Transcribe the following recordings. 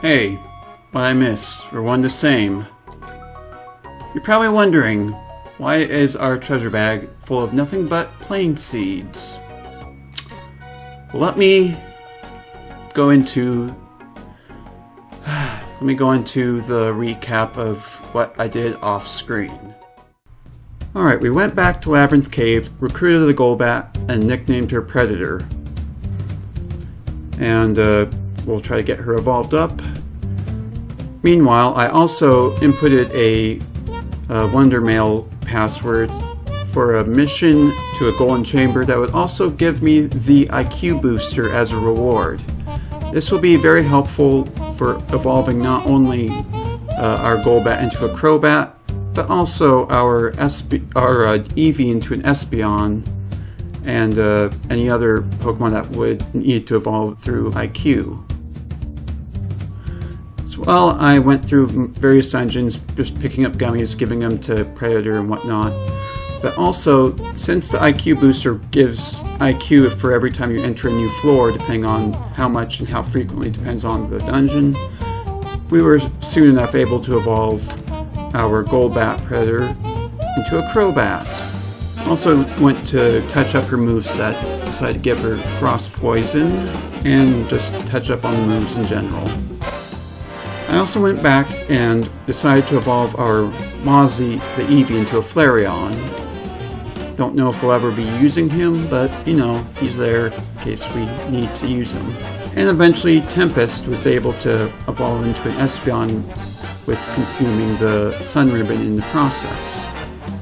Hey, what I missed, or one the same. You're probably wondering, why is our treasure bag full of nothing but plain seeds? Well, let me go into the recap of what I did off screen. Alright, we went back to Labyrinth Cave, recruited a Golbat, and nicknamed her Predator. And we'll try to get her evolved up. Meanwhile, I also inputted a Wonder Mail password for a mission to a golden chamber that would also give me the IQ booster as a reward. This will be very helpful for evolving not only our Golbat into a Crobat, but also our Eevee into an Espeon, and any other Pokemon that would need to evolve through IQ. As well, I went through various dungeons, just picking up gummies, giving them to Predator and whatnot. But also, since the IQ booster gives IQ for every time you enter a new floor, depending on how much and how frequently depends on the dungeon, we were soon enough able to evolve our Golbat Predator into a Crobat. Also went to touch up her moveset, decided to give her Frost Poison, and just touch up on the moves in general. I also went back and decided to evolve our Mozzie, the Eevee, into a Flareon. Don't know if we'll ever be using him, but you know, he's there in case we need to use him. And eventually Tempest was able to evolve into an Espeon with consuming the Sun Ribbon in the process.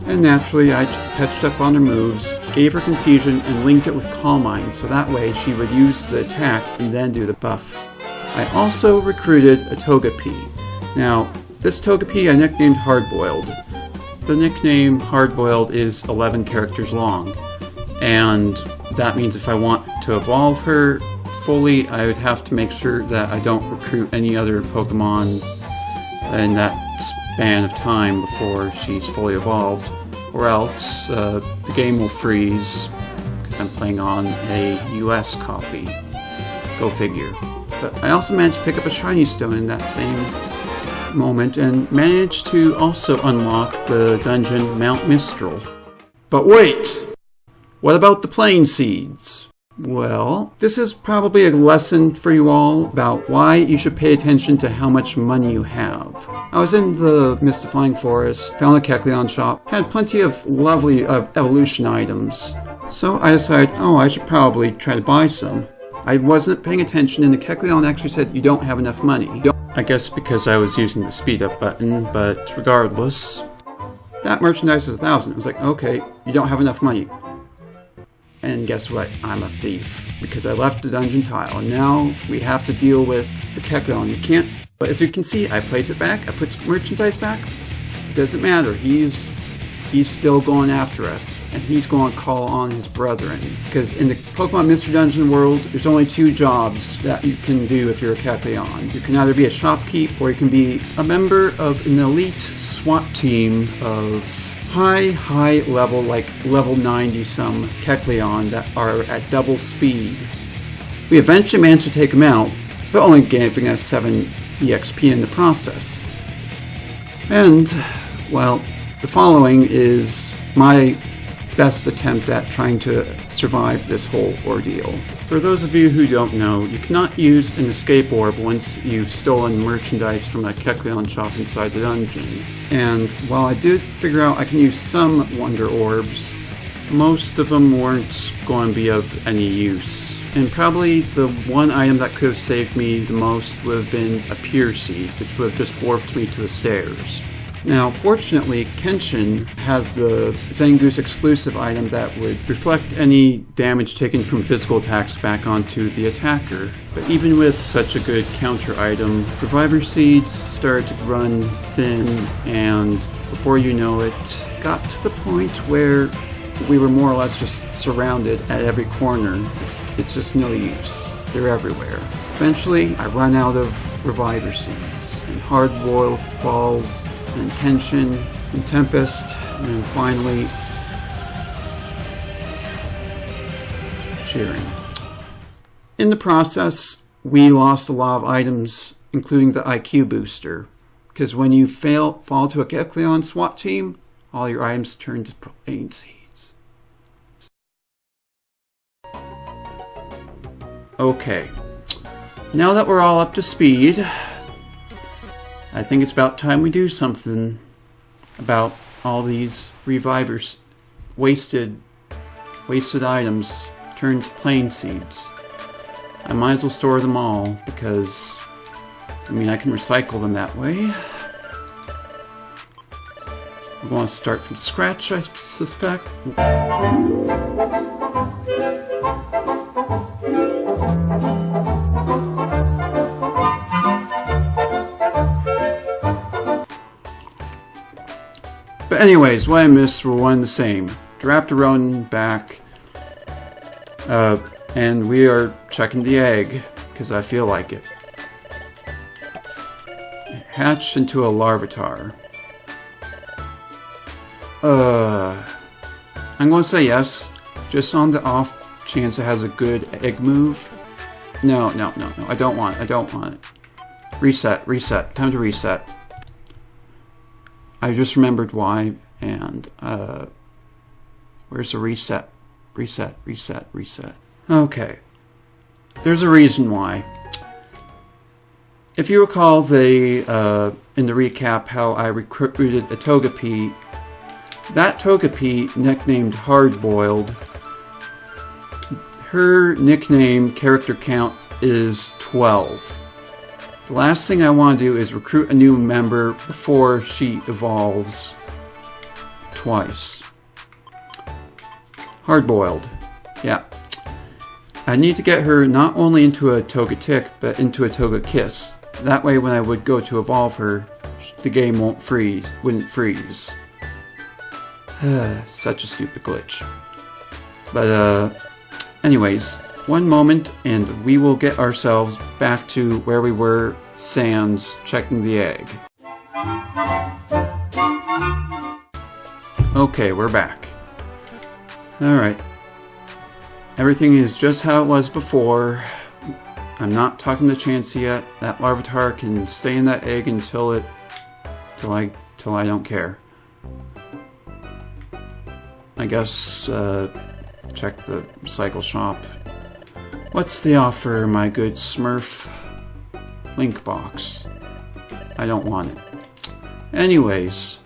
And naturally I touched up on her moves, gave her Confusion, and linked it with Calm Mind, so that way she would use the attack and then do the buff. I also recruited a Togepi. Now, this Togepi I nicknamed Hardboiled. The nickname Hardboiled is 11 characters long, and that means if I want to evolve her fully, I would have to make sure that I don't recruit any other Pokemon in that span of time before she's fully evolved, or else the game will freeze because I'm playing on a US copy. Go figure. But I also managed to pick up a shiny stone in that same moment and managed to also unlock the dungeon Mount Mistral. But wait! What about the plain seeds? Well, this is probably a lesson for you all about why you should pay attention to how much money you have. I was in the Mystifying Forest, found a Kecleon shop, had plenty of lovely evolution items. So I decided, I should probably try to buy some. I wasn't paying attention and the Kecleon actually said you don't have enough money. I guess because I was using the speed up button, but regardless, that merchandise is 1,000. I was like, okay, you don't have enough money. And guess what? I'm a thief, because I left the dungeon tile, and now we have to deal with the Kecleon. You can't, but as you can see, I place it back, I put the merchandise back. It doesn't matter, he's still going after us, and he's going to call on his brethren. Because in the Pokemon Mystery Dungeon world, there's only two jobs that you can do if you're a Kecleon. You can either be a shopkeep, or you can be a member of an elite SWAT team of high level, like level 90 some Kecleon that are at double speed. We eventually managed to take him out, but only giving us 7 EXP in the process. And, well, the following is my best attempt at trying to survive this whole ordeal. For those of you who don't know, you cannot use an escape orb once you've stolen merchandise from a Kecleon shop inside the dungeon. And while I did figure out I can use some Wonder Orbs, most of them weren't going to be of any use. And probably the one item that could have saved me the most would have been a Pure Seed, which would have just warped me to the stairs. Now, fortunately, Kenshin has the Zangoose exclusive item that would reflect any damage taken from physical attacks back onto the attacker. But even with such a good counter item, Reviver Seeds started to run thin, and before you know it, got to the point where we were more or less just surrounded at every corner. It's just no use. They're everywhere. Eventually, I run out of Reviver Seeds, and Hardboiled falls, and Kenshin, and Tempest, and then finally Shearing. In the process, we lost a lot of items, including the IQ booster. Because when you fall to a Kecleon SWAT team, all your items turn to Protean Seeds. Okay. Now that we're all up to speed, I think it's about time we do something about all these revivers. Wasted items turned to plain seeds. I might as well store them all because, I mean, I can recycle them that way. We want to start from scratch, I suspect. But anyways, what I missed were one and the same. Draptorone back. And we are checking the egg, because I feel like it. Hatched into a Larvitar. I'm going to say yes, just on the off chance it has a good egg move. No, I don't want it. Reset, time to reset. I just remembered why, and, where's the reset? Reset. Okay. There's a reason why. If you recall in the recap how I recruited a Togepi, that Togepi, nicknamed Hardboiled, her nickname character count is 12. The last thing I want to do is recruit a new member before she evolves twice. Hardboiled. Yeah. I need to get her not only into a Togetic, but into a Togekiss. That way when I would go to evolve her, the game wouldn't freeze. Such a stupid glitch. But, anyways, one moment and we will get ourselves back to where we were, sans checking the egg. Okay, we're back. Alright. Everything is just how it was before. I'm not talking to Chansey yet. That Larvitar can stay in that egg until I don't care. I guess, check the cycle shop. What's the offer, my good Smurf? Link box. I don't want it. Anyways.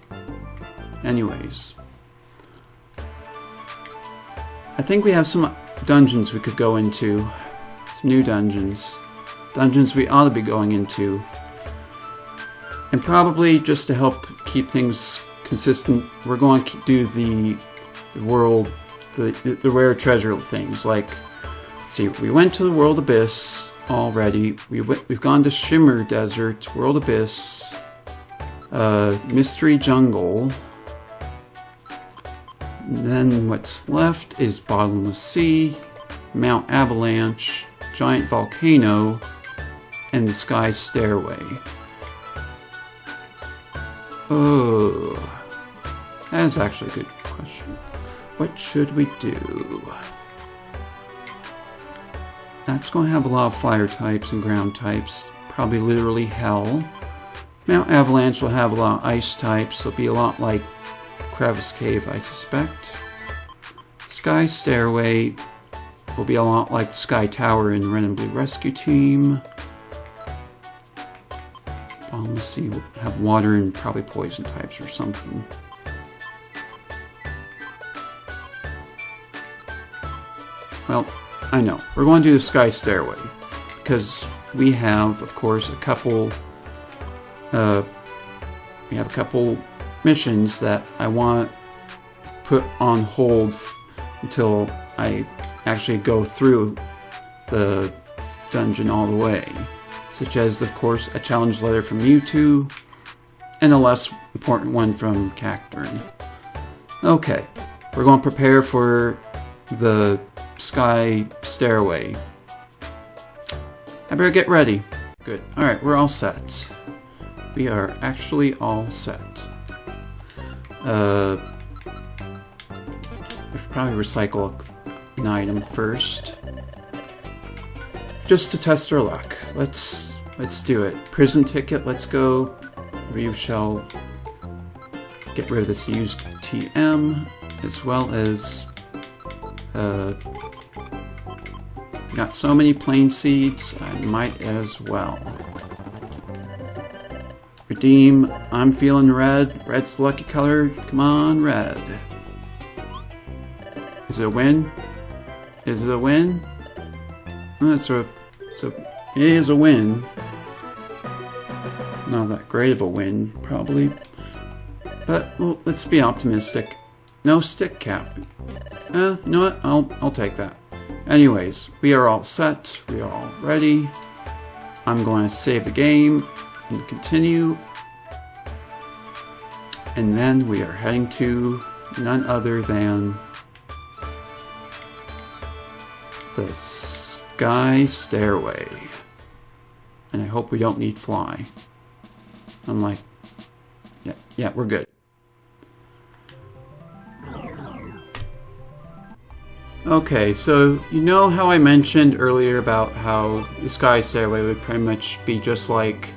I think we have some dungeons we could go into. Some new dungeons. Dungeons we ought to be going into. And probably, just to help keep things consistent, we're going to do the world, the rare treasure things. Like, let's see, we went to the World Abyss already. We've gone to Shimmer Desert, World Abyss, Mystery Jungle. And then what's left is Bottomless Sea, Mount Avalanche, Giant Volcano, and the Sky Stairway. Oh, that is actually a good question. What should we do? That's going to have a lot of fire types and ground types. Probably literally hell. Mount Avalanche will have a lot of ice types. It'll be a lot like Crevice Cave, I suspect. Sky Stairway will be a lot like the Sky Tower in Red and Blue Rescue Team. Let's see, we'll have water and probably poison types or something. Well, I know. We're going to do the Sky Stairway. Because we have, of course, a couple missions that I want to put on hold until I actually go through the dungeon all the way. Such as, of course, a challenge letter from Mewtwo, and a less important one from Cacturne. Okay, we're going to prepare for the Sky Stairway. I better get ready. Good. Alright, we're all set. We are actually all set. I should probably recycle an item first. just to test our luck. Let's do it. Prison ticket, let's go. We shall get rid of this used TM, as well as got so many plain seeds, I might as well. Redeem, I'm feeling red. Red's the lucky color. Come on, red. Is it a win? Is it a win? It is a win. Not that great of a win, probably. But well, let's be optimistic. No stick cap. You know what? I'll take that. Anyways, we are all set. We are all ready. I'm going to save the game and continue. And then we are heading to none other than the Sky Stairway. And I hope we don't need fly. I'm like, yeah, we're good. Okay, so you know how I mentioned earlier about how the Sky Stairway would pretty much be just like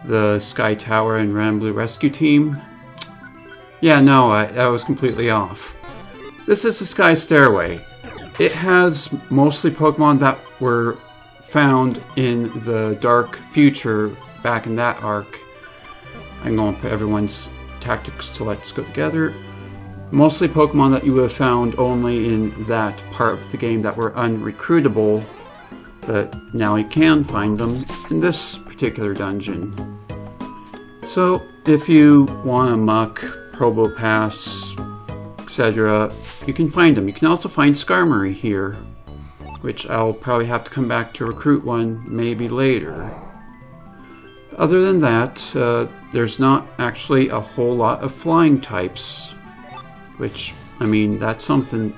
the Sky Tower in Ranblue Rescue Team? Yeah, no, I was completely off. This is the Sky Stairway. It has mostly Pokemon that were found in the Dark Future back in that arc. I'm going to put everyone's tactics to let's go together. Mostly Pokemon that you would have found only in that part of the game that were unrecruitable, but now you can find them in this particular dungeon. So, if you want to muck, Probopass, etc., you can find them. You can also find Skarmory here, which I'll probably have to come back to recruit one maybe later. Other than that, there's not actually a whole lot of flying types. Which, I mean, that's something.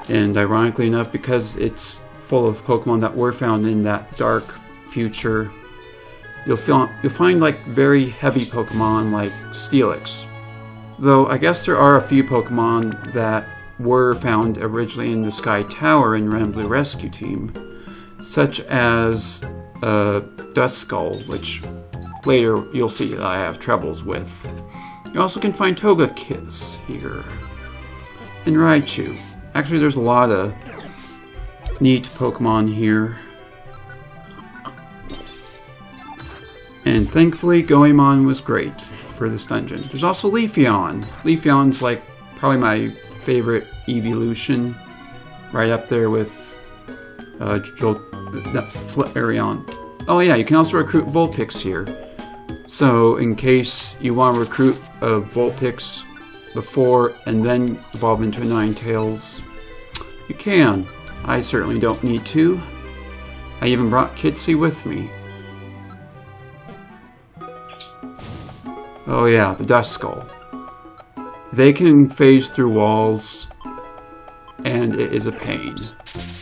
And ironically enough, because it's full of Pokemon that were found in that Dark Future, you'll find like very heavy Pokemon like Steelix. Though I guess there are a few Pokemon that were found originally in the Sky Tower in Ranblue Rescue Team, such as Duskull, which later you'll see that I have troubles with. You also can find Togekiss here. And Raichu. Actually, there's a lot of neat Pokemon here. And thankfully, Goemon was great for this dungeon. There's also Leafeon. Leafeon's like probably my favorite evolution. Right up there with Flareon. Oh yeah, you can also recruit Vulpix here. So, in case you want to recruit a Vulpix before and then evolve into a Ninetales, you can. I certainly don't need to. I even brought Kitsy with me. Oh yeah, the Duskull. They can phase through walls, and it is a pain.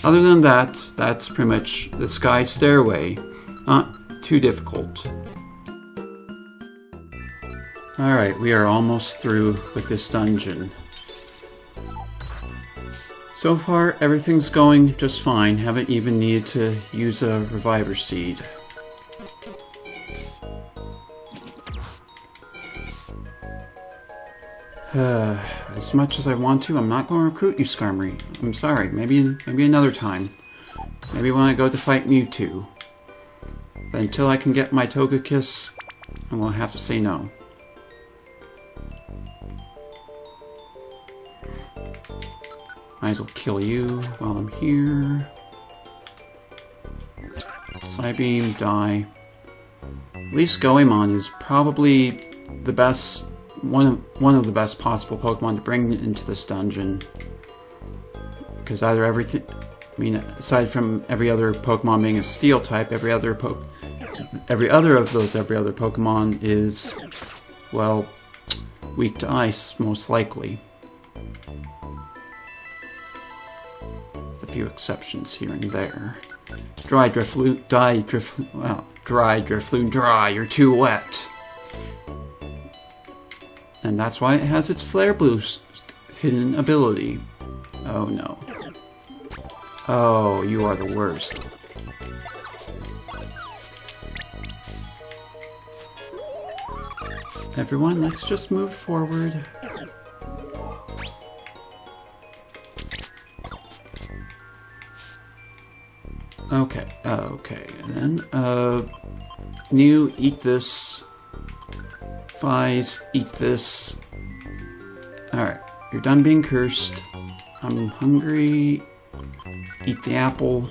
Other than that, that's pretty much the Sky Stairway. Not too difficult. Alright, we are almost through with this dungeon. So far, everything's going just fine. Haven't even needed to use a Reviver Seed. As much as I want to, I'm not going to recruit you, Skarmory. I'm sorry. Maybe another time. Maybe when I go to fight Mewtwo. But until I can get my Togekiss, I'm going to have to say no. Might as well kill you while I'm here. Psybeam, die. At least Goemon is probably the best, one of the best possible Pokemon to bring into this dungeon. Because aside from every other Pokemon being a Steel type, every other Pokemon is, well, weak to Ice, most likely. With a few exceptions here and there. Dry Drifloon, dry, you're too wet. And that's why it has its Flare Boost hidden ability. Oh no. Oh, you are the worst. Everyone, let's just move forward. Okay, okay, and then, New, eat this. Fies, eat this. Alright, you're done being cursed. I'm hungry. Eat the apple.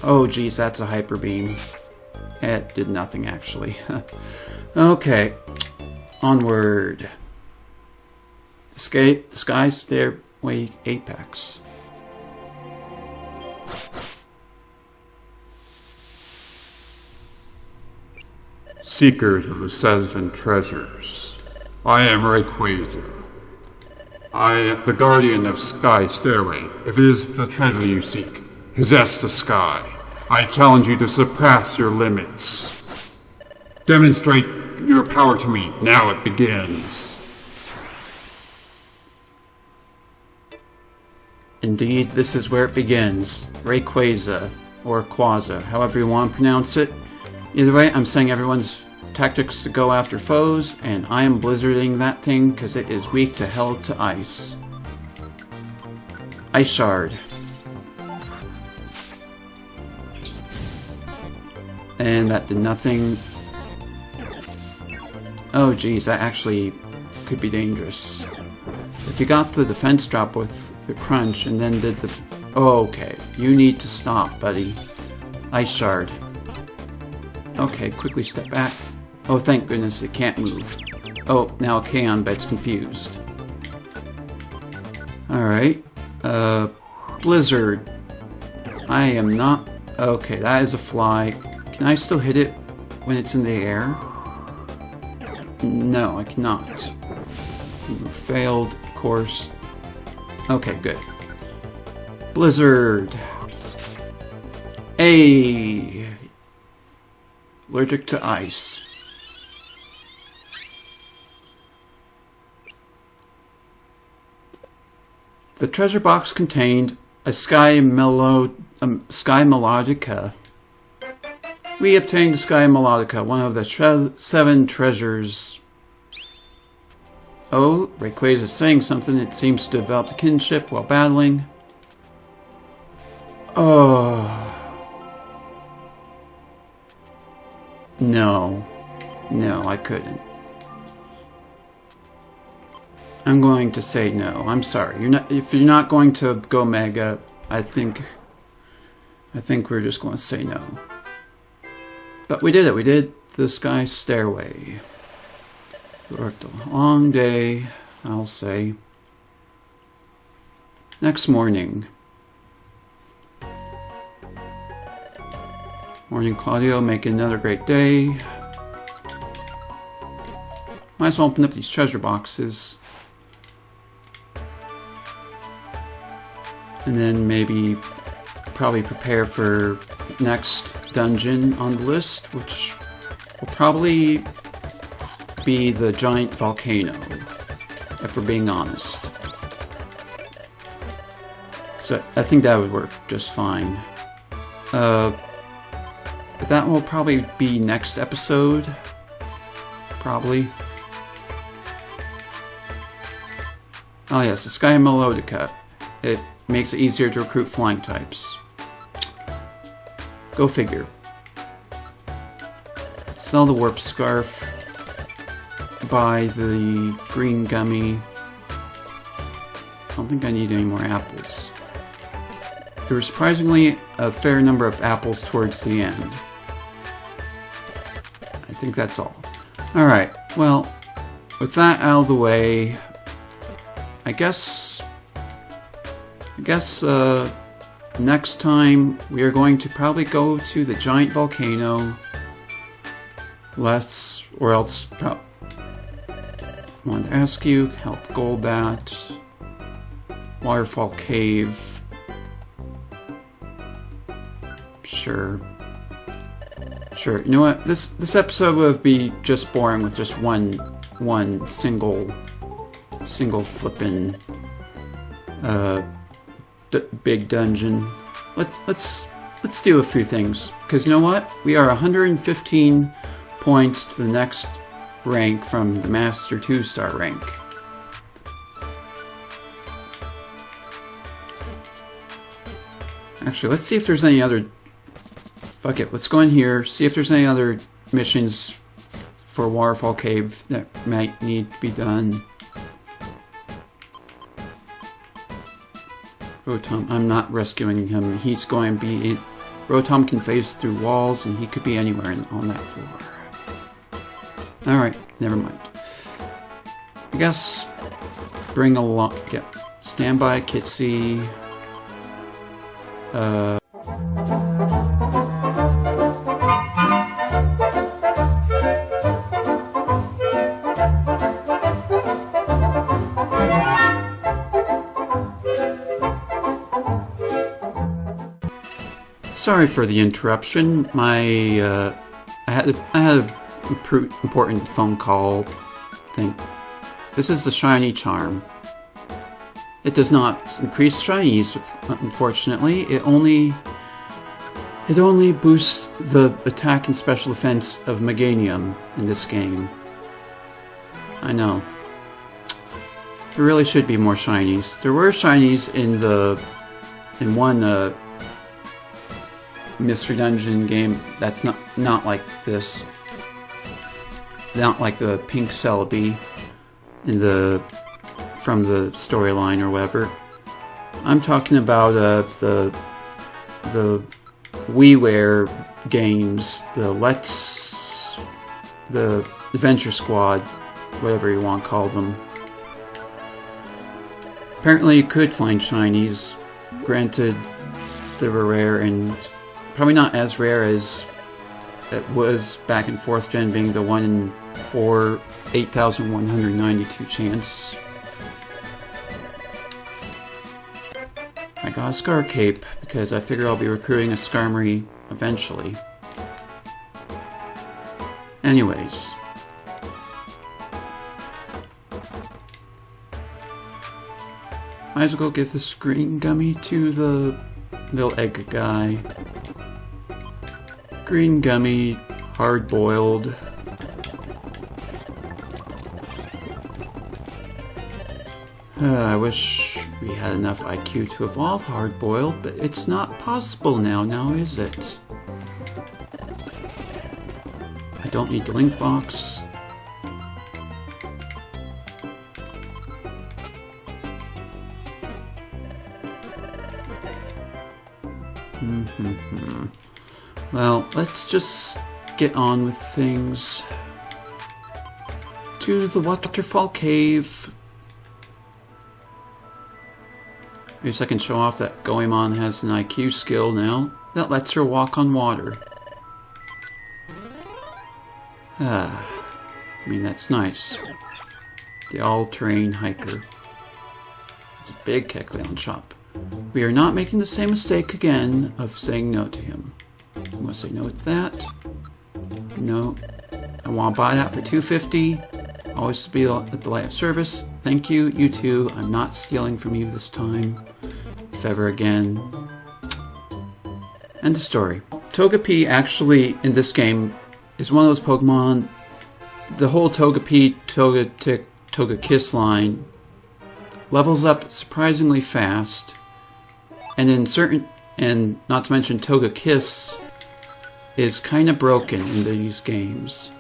Oh geez, that's a hyper beam. It did nothing actually. Okay, onward. The sky stairway apex. Seekers of the 7 treasures. I am Rayquaza. I am the guardian of Sky Stairway. If it is the treasure you seek, possess the sky. I challenge you to surpass your limits. Demonstrate your power to me. Now it begins. Indeed, this is where it begins. Rayquaza, or Quaza, however you want to pronounce it. Either way, I'm saying everyone's tactics to go after foes, and I am blizzarding that thing because it is weak to hell to ice. Ice Shard. And that did nothing. Oh geez, that actually could be dangerous. If you got the defense drop with the crunch and then did the... Oh, okay, you need to stop, buddy. Ice Shard. Okay, quickly step back. Oh, thank goodness it can't move. Oh, now it can, but it's confused. Alright. Blizzard. I am not... Okay, that is a fly. Can I still hit it when it's in the air? No, I cannot. You failed, of course. Okay, good. Blizzard. Ay. Allergic to ice. The treasure box contained a Sky Melodica. We obtained the Sky Melodica, one of the 7 treasures. Oh, Rayquaza is saying something. It seems to develop a kinship while battling. Oh. No. No, I couldn't. I'm going to say no. I'm sorry. If you're not going to go Mega, I think we're just going to say no. But we did it. We did the Sky Stairway. We worked a long day, I'll say. Next morning. Morning, Claudio. Making another great day. Might as well open up these treasure boxes. And then maybe probably prepare for next dungeon on the list, which will probably be the giant volcano, if we're being honest. So I think that would work just fine. But that will probably be next episode. Probably. Oh yes, the Sky Melodica. It makes it easier to recruit flying types. Go figure. Sell the warp scarf. Buy the green gummy. I don't think I need any more apples. There were surprisingly a fair number of apples towards the end. I think that's all. Alright, well, with that out of the way, I guess next time we are going to probably go to the giant volcano. Or else, I wanted to ask you, help Golbat, Waterfall Cave. Sure. You know what? This episode would be just boring with just one single flippin' big dungeon. Let's do a few things, because you know what? We are 115 points to the next rank from the Master 2-star rank. Actually, let's see if there's any other... Fuck it, let's go in here, see if there's any other missions for Waterfall Cave that might need to be done. Rotom, I'm not rescuing him. He's going to be... Rotom can phase through walls, and he could be anywhere on that floor. Alright, never mind. I guess... Bring along... Yeah, standby, Kitsy... Sorry for the interruption. I had an important phone call thing. This is the shiny charm. It does not increase shinies, unfortunately. It only boosts the attack and special defense of Meganium in this game. I know. There really should be more shinies. There were shinies in one Mystery Dungeon game that's not like this. Not like the pink Celebi from the storyline or whatever. I'm talking about the WiiWare games, the Adventure Squad, whatever you want to call them. Apparently you could find shinies. Granted, they were rare and probably not as rare as it was back in 4th gen, being the 1 in 8,192 chance. I got a Scar Cape because I figure I'll be recruiting a Skarmory eventually. Anyways. Might as well go give this green gummy to the little egg guy. Green gummy, hard-boiled. I wish we had enough IQ to evolve hard-boiled, but it's not possible now is it? I don't need the link box. Well, let's just get on with things. To the Waterfall Cave. I guess I can show off that Goemon has an IQ skill now that lets her walk on water. I mean, that's nice. The all-terrain hiker. It's a big Kecleon shop. We are not making the same mistake again of saying no to him. I'm gonna say no to that. No. I want to buy that for $2.50. Always to be at the light of service. Thank you, you too. I'm not stealing from you this time. If ever again. End of story. Togepi actually, in this game, is one of those Pokemon. The whole Togepi, Togetic, Togekiss line levels up surprisingly fast. And not to mention Togekiss is kind of broken in these games.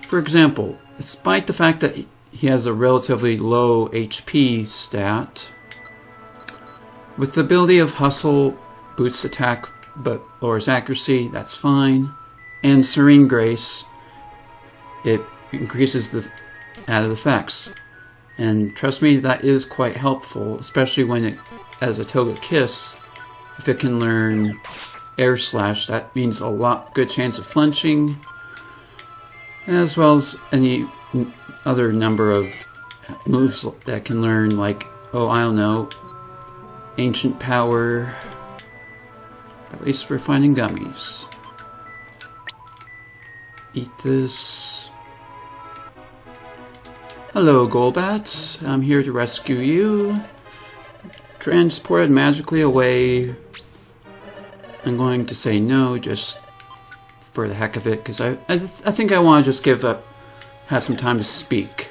For example, despite the fact that he has a relatively low HP stat, with the ability of Hustle, boosts attack but lowers accuracy, that's fine. And Serene Grace, it increases the added effects. And trust me, that is quite helpful, especially when it, as a Togekiss, if it can learn Air Slash, that means a good chance of flinching, as well as any other number of moves that can learn, like, oh, I don't know, Ancient Power. At least we're finding gummies. Eat this. Hello, Golbat. I'm here to rescue you. transported magically away. I'm going to say no just for the heck of it, because I think I want to just have some time to speak.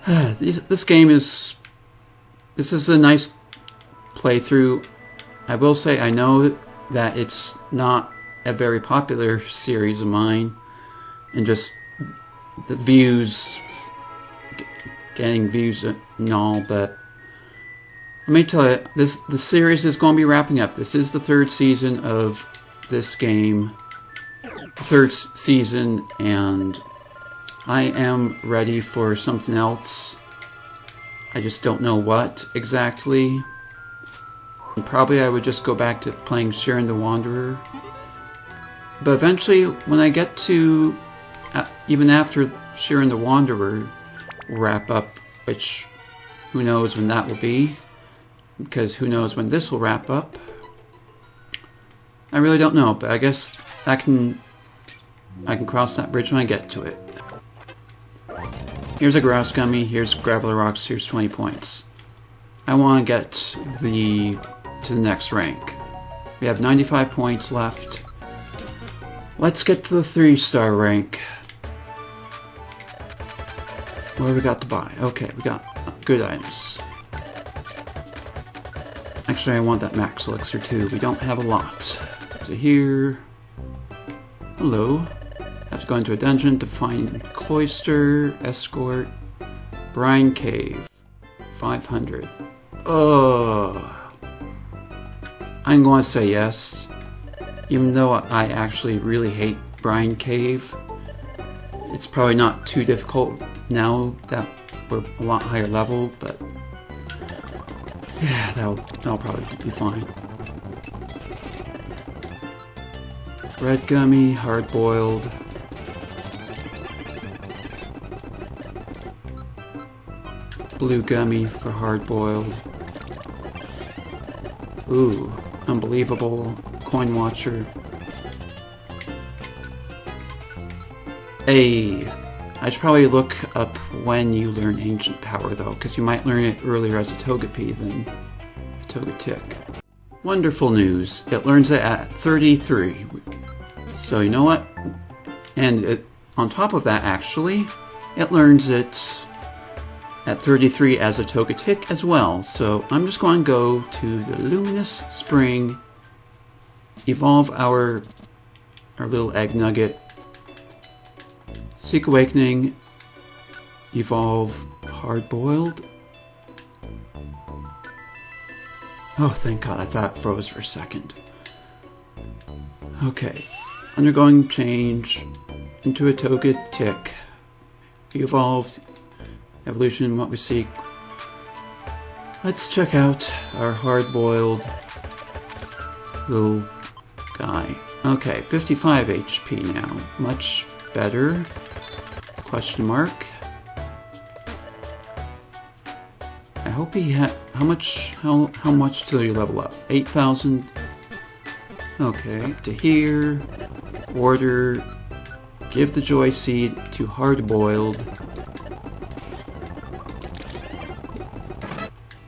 This game is... This is a nice playthrough. I will say I know that it's not a very popular series of mine, and just the views, getting views and all, but let me tell you, the series is going to be wrapping up. This is the third season of this game, third season, and I am ready for something else. I just don't know what exactly. And probably I would just go back to playing Shiren the Wanderer. But eventually, when I get to, even after Shiren the Wanderer will wrap up, which who knows when that will be, because who knows when this will wrap up. I really don't know, but I guess I can cross that bridge when I get to it. Here's a grass gummy, here's Graveler Rocks, here's 20 points. I want to get to the next rank. We have 95 points left. Let's get to the 3-star rank. What do we got to buy? Okay, we got good items. Actually, I want that max elixir too. We don't have a lot. So here... Hello. Have to go into a dungeon to find Cloister, Escort, Brine Cave. 500. I'm going to say yes. Even though I actually really hate Brine Cave. It's probably not too difficult now that we're a lot higher level, but yeah, that'll probably be fine. Red gummy, hard boiled. Blue gummy for hard boiled. Ooh, unbelievable. Coin watcher. I should probably look up when you learn Ancient Power though, because you might learn it earlier as a Togepi than a Togetic. Wonderful news. It learns it at 33. So you know what? And on top of that, actually, it learns it at 33 as a Togetic as well. So I'm just going to go to the Luminous Spring, evolve our little egg nugget, Seek Awakening, evolve hard boiled. Oh, thank God, I thought it froze for a second. Okay, undergoing change into a Togetic. Evolved, evolution, what we seek. Let's check out our hard-boiled little guy. Okay, 55 HP now. Much better. Question mark. I hope he had... How much till you level up? 8,000? Okay, to here. Order. Give the Joy Seed to hard-boiled.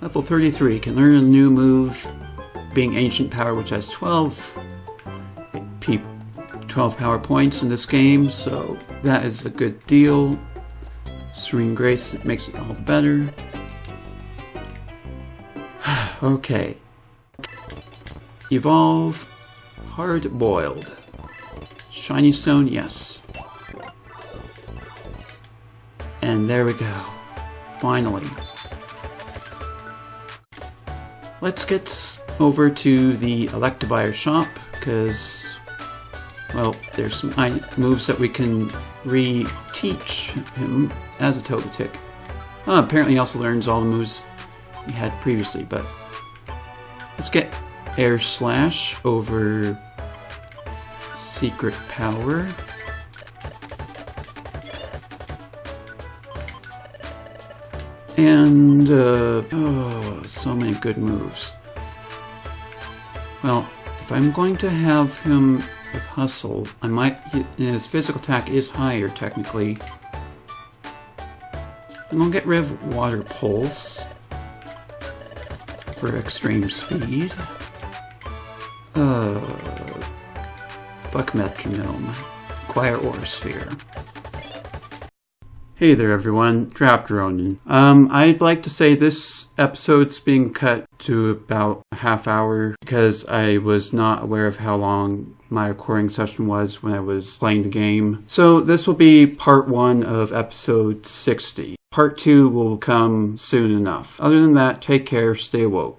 Level 33 can learn a new move, being Ancient Power, which has 12 power points in this game, so that is a good deal. Serene Grace, it makes it all better. Okay. Evolve hard boiled. Shiny Stone, yes. And there we go. Finally. Let's get over to the Electivire shop, because, well, there's some moves that we can re-teach him as a Togetic. Apparently he also learns all the moves he had previously, but let's get Air Slash over Secret Power. And, oh, so many good moves. Well, if I'm going to have him with Hustle, I might... His physical attack is higher, technically. I'm gonna get rid of Water Pulse. for extreme speed. Fuck metronome. Quiet ore sphere. Hey there everyone, Trapped Ronin. I'd like to say this episode's being cut to about a half hour because I was not aware of how long my recording session was when I was playing the game. So this will be part 1 of episode 60. Part 2 will come soon enough. Other than that, take care, stay woke.